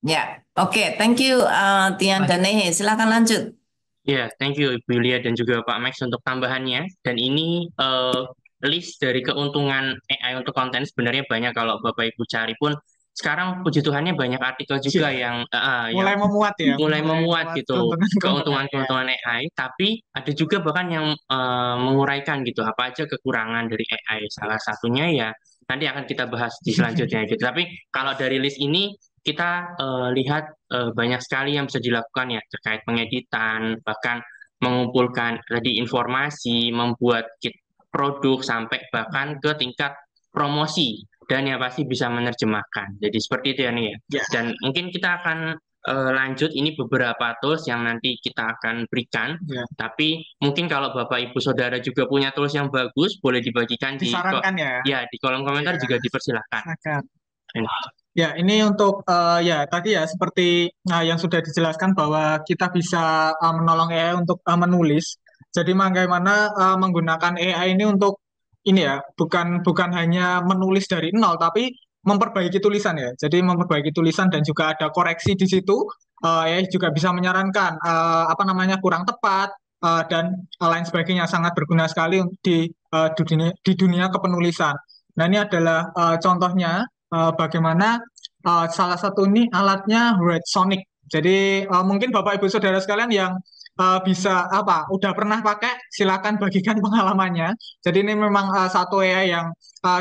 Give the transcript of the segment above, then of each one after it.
Ya, oke, thank you Tian dan Nehe. Silakan lanjut. Ya, thank you Ibu Yulia dan juga Pak Max untuk tambahannya. Dan ini list dari keuntungan AI untuk konten sebenarnya banyak kalau Bapak Ibu cari pun sekarang puji Tuhannya banyak artikel juga Cie, yang mulai memuat ya, mulai mulai memuat memuat gitu keuntungan-keuntungan AI. keuntungan-keuntungan AI, tapi ada juga bahkan yang menguraikan gitu apa aja kekurangan dari AI. Salah satunya ya nanti akan kita bahas di selanjutnya gitu. Tapi kalau dari list ini kita lihat banyak sekali yang bisa dilakukan ya terkait pengeditan, bahkan mengumpulkan tadi informasi, membuat produk sampai bahkan ke tingkat promosi dan yang pasti bisa menerjemahkan. Jadi seperti itu ya nih ya. Ya, Dan mungkin kita akan lanjut ini beberapa tools yang nanti kita akan berikan. ya. Tapi mungkin kalau Bapak Ibu Saudara juga punya tools yang bagus, boleh dibagikan Disarankan ya. ya di kolom komentar Ya, juga dipersilahkan. silakan. Ya, ini untuk ya tadi ya seperti yang sudah dijelaskan bahwa kita bisa menolong AI untuk menulis. Jadi bagaimana menggunakan AI ini untuk ini ya, bukan bukan hanya menulis dari nol, tapi memperbaiki tulisan ya. Jadi memperbaiki tulisan dan juga ada koreksi di situ. AI juga bisa menyarankan apa namanya kurang tepat dan lain sebagainya. Sangat berguna sekali di dunia kepenulisan. Nah, ini adalah contohnya bagaimana salah satu ini alatnya Red Sonic. Jadi mungkin Bapak Ibu Saudara sekalian yang bisa apa udah pernah pakai silakan bagikan pengalamannya. Jadi ini memang satu AI yang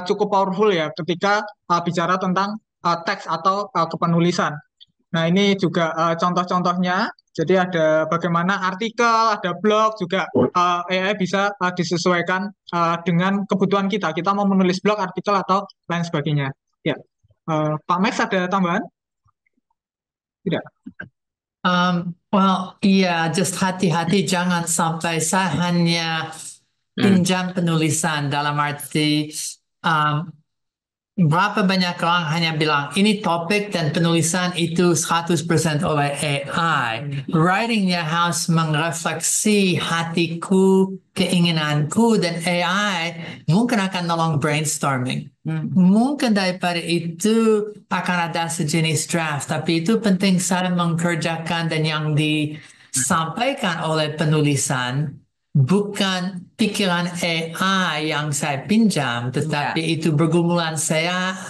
cukup powerful ya ketika bicara tentang teks atau kepenulisan. Nah, ini juga contoh-contohnya. Jadi ada bagaimana artikel, ada blog juga AI bisa disesuaikan dengan kebutuhan kita. Kita mau menulis blog, artikel atau lain sebagainya. Ya, Pak Max ada tambahan? Tidak. Well, iya, just hati-hati jangan sampai saya hanya Hmm. pinjam penulisan dalam arti um, berapa banyak orang hanya bilang ini topik dan penulisan itu 100% oleh AI. Writingnya harus mengrefleksi hatiku, keinginanku, dan AI mungkin akan nolong brainstorming. Mungkin daripada itu akan ada sejenis draft, tapi itu penting saya mengerjakan dan yang disampaikan oleh penulisan bukan pikiran AI yang saya pinjam, tetapi itu pergumulan saya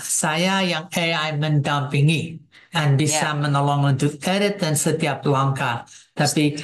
yang AI mendampingi dan bisa menolong untuk edit dan setiap langkah. Tapi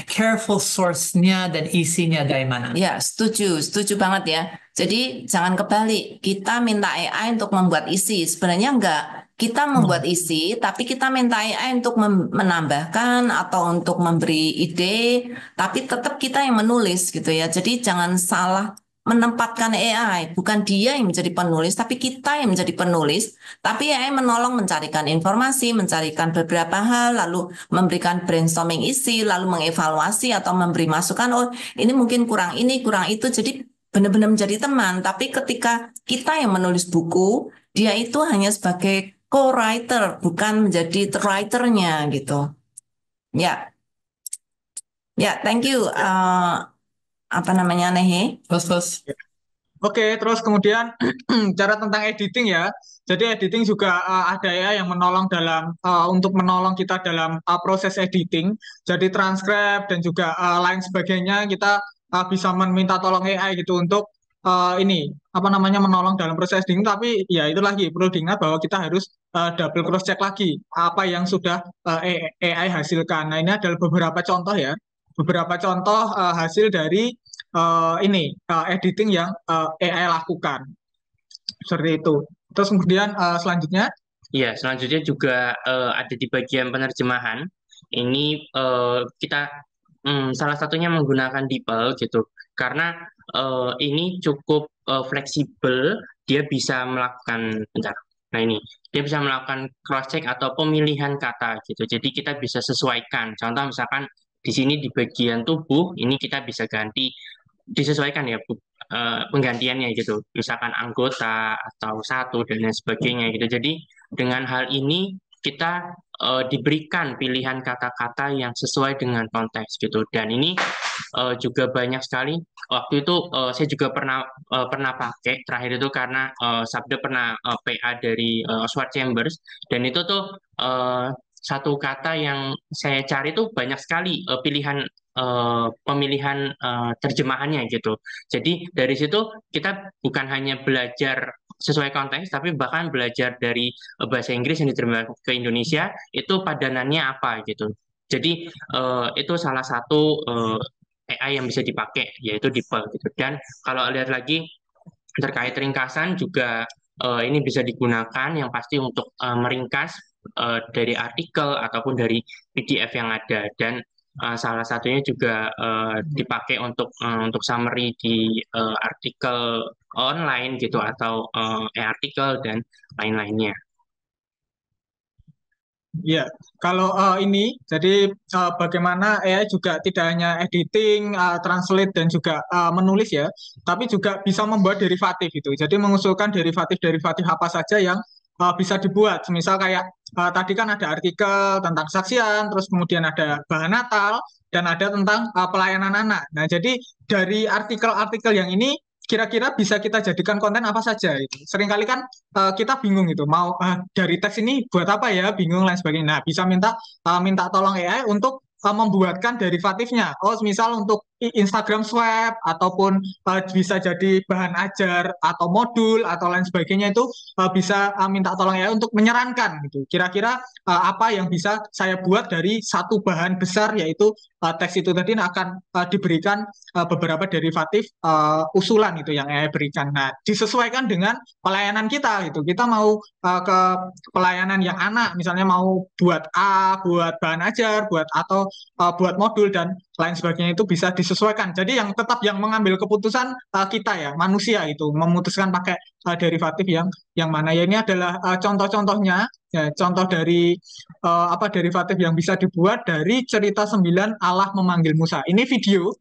careful source-nya dan isinya dari mana? Ya, setuju banget ya. Jadi jangan kebalik, kita minta AI untuk membuat isi. Sebenarnya enggak, kita membuat isi, tapi kita minta AI untuk menambahkan atau untuk memberi ide, tapi tetap kita yang menulis gitu ya. Jadi jangan salah menempatkan AI, bukan dia yang menjadi penulis, tapi kita yang menjadi penulis. Tapi AI menolong mencarikan informasi, mencarikan beberapa hal, lalu memberikan brainstorming isi, lalu mengevaluasi atau memberi masukan. Oh, ini mungkin kurang ini, kurang itu. Jadi benar-benar menjadi teman. Tapi ketika kita yang menulis buku, dia itu hanya sebagai co-writer, bukan menjadi writer-nya gitu. Ya, ya, thank you. Apa namanya, Nehe? Terus. Oke, terus kemudian cara tentang editing ya. Jadi editing juga ada ya yang menolong dalam untuk menolong kita dalam proses editing. Jadi transkrip dan juga lain sebagainya kita bisa meminta tolong AI gitu untuk ini apa namanya menolong dalam proses editing. Tapi ya itu lagi perlu diingat bahwa kita harus double cross check lagi apa yang sudah AI hasilkan. Nah, ini adalah beberapa contoh ya. Beberapa contoh hasil dari ini editing yang AI lakukan seperti itu. Terus kemudian selanjutnya, Ya, selanjutnya juga ada di bagian penerjemahan. Ini kita salah satunya menggunakan DeepL gitu, karena ini cukup fleksibel. Dia bisa melakukan, bentar. Nah ini, dia bisa melakukan cross check atau pemilihan kata gitu. Jadi kita bisa sesuaikan. Contoh misalkan di sini di bagian tubuh, ini kita bisa ganti disesuaikan ya penggantiannya gitu. Misalkan anggota atau satu dan lain sebagainya gitu. Jadi dengan hal ini kita diberikan pilihan kata-kata yang sesuai dengan konteks gitu. Dan ini juga banyak sekali. Waktu itu saya juga pernah pakai terakhir itu karena Sabda pernah PA dari Oswald Chambers dan itu tuh satu kata yang saya cari tuh banyak sekali pemilihan terjemahannya gitu. Jadi dari situ kita bukan hanya belajar sesuai konteks, tapi bahkan belajar dari bahasa Inggris yang diterjemahkan ke Indonesia itu padanannya apa gitu. Jadi itu salah satu AI yang bisa dipakai, yaitu DeepL gitu. Dan kalau lihat lagi terkait ringkasan juga ini bisa digunakan yang pasti untuk meringkas dari artikel ataupun dari PDF yang ada. Dan salah satunya juga dipakai untuk summary di artikel online gitu atau e-artikel dan lain-lainnya. Ya, kalau ini, jadi bagaimana AI juga tidak hanya editing, translate, dan juga menulis ya, tapi juga bisa membuat derivatif itu. Jadi mengusulkan derivatif-derivatif apa saja yang bisa dibuat. Misal kayak tadi kan ada artikel tentang kesaksian, terus kemudian ada bahan Natal, dan ada tentang pelayanan anak. Nah, jadi dari artikel-artikel yang ini kira-kira bisa kita jadikan konten apa saja itu. Seringkali kan kita bingung gitu, mau dari teks ini buat apa ya, bingung lain sebagainya. Nah, bisa minta tolong AI untuk membuatkan derivatifnya. Oh, misal untuk Instagram Swap ataupun bisa jadi bahan ajar atau modul atau lain sebagainya itu bisa minta tolong AI untuk menyarankan gitu. Kira-kira apa yang bisa saya buat dari satu bahan besar yaitu teks itu tadi akan diberikan beberapa derivatif usulan itu yang AI berikan. Nah, disesuaikan dengan pelayanan kita gitu. Kita mau ke pelayanan yang anak, misalnya mau buat A, buat bahan ajar, atau buat modul dan lain sebagainya itu bisa disesuaikan. Jadi yang mengambil keputusan kita ya, manusia itu memutuskan pakai derivatif yang mana ya. Ini adalah contoh-contohnya ya, contoh dari derivatif yang bisa dibuat dari cerita 9 Allah memanggil Musa. Ini video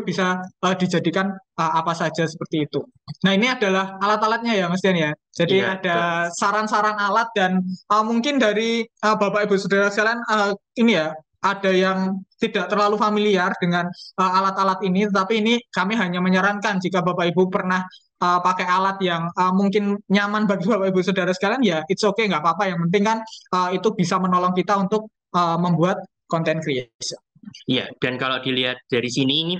bisa dijadikan apa saja seperti itu. Nah, ini adalah alat-alatnya ya Mas Dian ya. Jadi Iya, ada saran-saran alat dan mungkin dari Bapak Ibu Saudara sekalian ini ya ada yang tidak terlalu familiar dengan alat-alat ini, tetapi ini kami hanya menyarankan jika Bapak Ibu pernah pakai alat yang mungkin nyaman bagi Bapak Ibu Saudara sekalian ya it's okay, nggak apa-apa. Yang penting kan itu bisa menolong kita untuk membuat content creation. Iya, dan kalau dilihat dari sini ini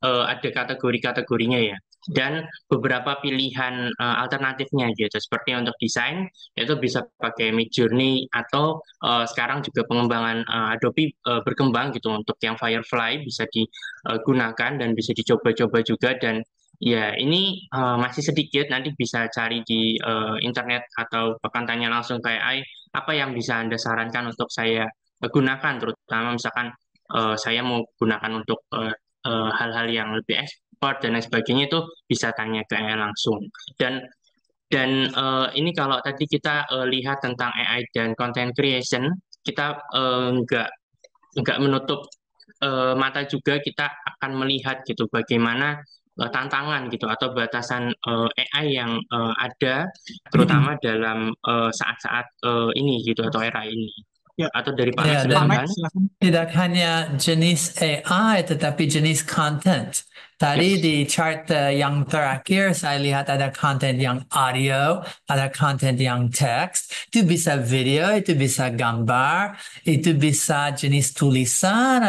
ada kategori-kategorinya ya, dan beberapa pilihan alternatifnya gitu. Seperti untuk desain itu bisa pakai Midjourney atau sekarang juga pengembangan Adobe berkembang gitu untuk yang Firefly bisa digunakan dan bisa dicoba-coba juga. Dan ya ini masih sedikit, nanti bisa cari di internet atau bahkan tanya langsung ke AI apa yang bisa Anda sarankan untuk saya gunakan, terutama misalkan saya mau gunakan untuk hal-hal yang lebih expert dan lain sebagainya, itu bisa tanya ke AI langsung. Dan ini kalau tadi kita lihat tentang AI dan content creation, kita nggak menutup mata juga, kita akan melihat gitu bagaimana tantangan gitu atau batasan AI yang ada terutama dalam saat-saat ini gitu atau era ini. Ya. Atau dari Pak Ya, Max ada dan tambahan? tidak hanya jenis AI tetapi jenis content. Tadi di chart yang terakhir saya lihat ada content yang audio, ada content yang text. Itu bisa video, itu bisa gambar, itu bisa jenis tulisan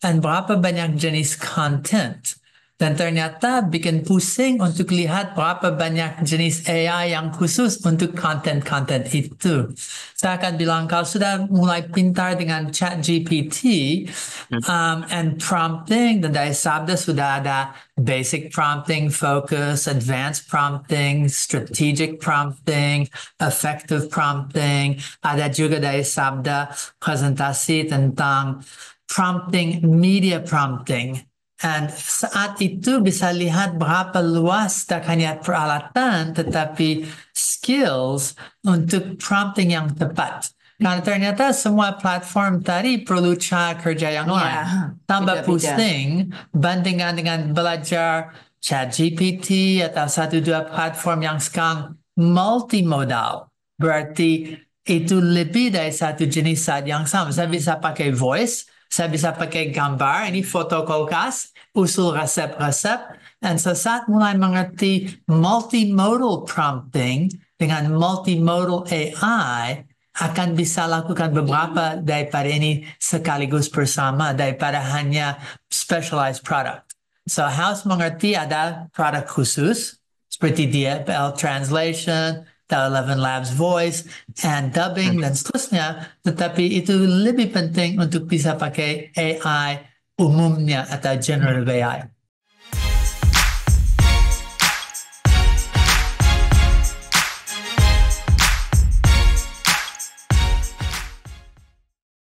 dan berapa banyak jenis content. Dan ternyata bikin pusing untuk lihat berapa banyak jenis AI yang khusus untuk konten-konten itu. Saya akan bilang kalau sudah mulai pintar dengan ChatGPT and prompting, dan dari Sabda sudah ada basic prompting, focus, advanced prompting, strategic prompting, effective prompting. Ada juga dari Sabda presentasi tentang prompting, media prompting. Dan saat itu bisa lihat berapa luas tak hanya peralatan tetapi skills untuk prompting yang tepat. Karena ternyata semua platform tadi perlu cara kerja yang lain. Tambah pusing bandingkan dengan belajar ChatGPT atau 1-2 platform yang sekarang multimodal. Berarti itu lebih dari satu jenis saat yang sama. Saya bisa pakai voice, saya bisa pakai gambar, ini foto kulkas, usul resep-resep, dan sesaat mulai mengerti multimodal prompting dengan multimodal AI, akan bisa lakukan beberapa daripada ini sekaligus bersama daripada hanya specialized product. So harus mengerti ada produk khusus seperti DeepL Translation, The 11 Labs Voice, and dubbing dan seterusnya. Tetapi itu lebih penting untuk bisa pakai AI umumnya atau generative AI.